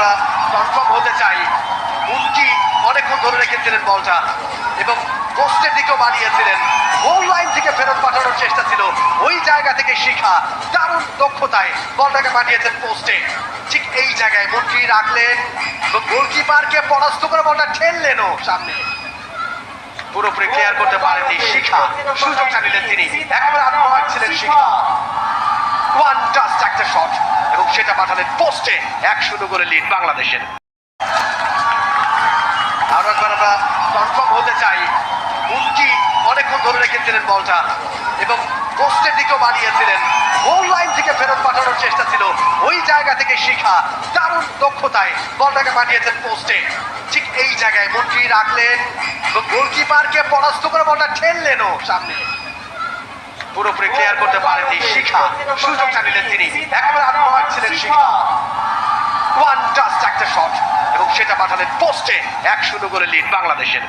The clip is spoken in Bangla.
আমরা কনফার্ম হতে চাই মুন্টি অনেকক্ষণ ধরে রেখেছিলেন বলটা এবং পোস্টের দিকেও বানিয়েছিলেন। গোল লাইন থেকে ফেরত পাঠানোর চেষ্টা ছিল, ওই জায়গা থেকে শিখা দারুণ দক্ষতায় বলটাকে পাঠিয়েছেন পোস্টে। ঠিক এই জায়গায় মুন্টি রাখলেন এবং গোলকিপারকে পরাস্ত করে বলটা ঠেললেনও সামনে, পুরোপুরি ক্লিয়ার করতে পারেননি শিখা। সুযোগটা নিলেন তিনি, একেবারে আত্মহার ছিলেন শিখা। ওয়ান টাচ একটা শট এবং সেটা পাঠালেন পোস্টে। 1-0 করে লিড বাংলাদেশের। আরো একবার আমরা কনফার্ম হতে চাই মুন্টি অনেকক্ষণ ধরে রেখেছিলেন বলটা এবং পোস্টের দিকেও বানিয়েছিলেন। গোল লাইন থেকে ফেরত পাঠানোর চেষ্টা ছিল, ওই জায়গা থেকে শিখা দারুণ দক্ষতায় বলটাকে পাঠিয়েছেন পোস্টে। ঠিক এই জায়গায় মুন্টি রাখলেন এবং গোলকিপারকে পরাস্ত করে বলটা ঠেললেনও সামনে, পুরোপুরি ক্লিয়ার করতে পারেননি শিখা। সুযোগটা নিলেন তিনি, একেবারে আত্মহার ছিলেন শিখা। ওয়ান টাচ একটা শট এবং সেটা পাঠালেন পোস্টে। 1-0 করে লিড বাংলাদেশের।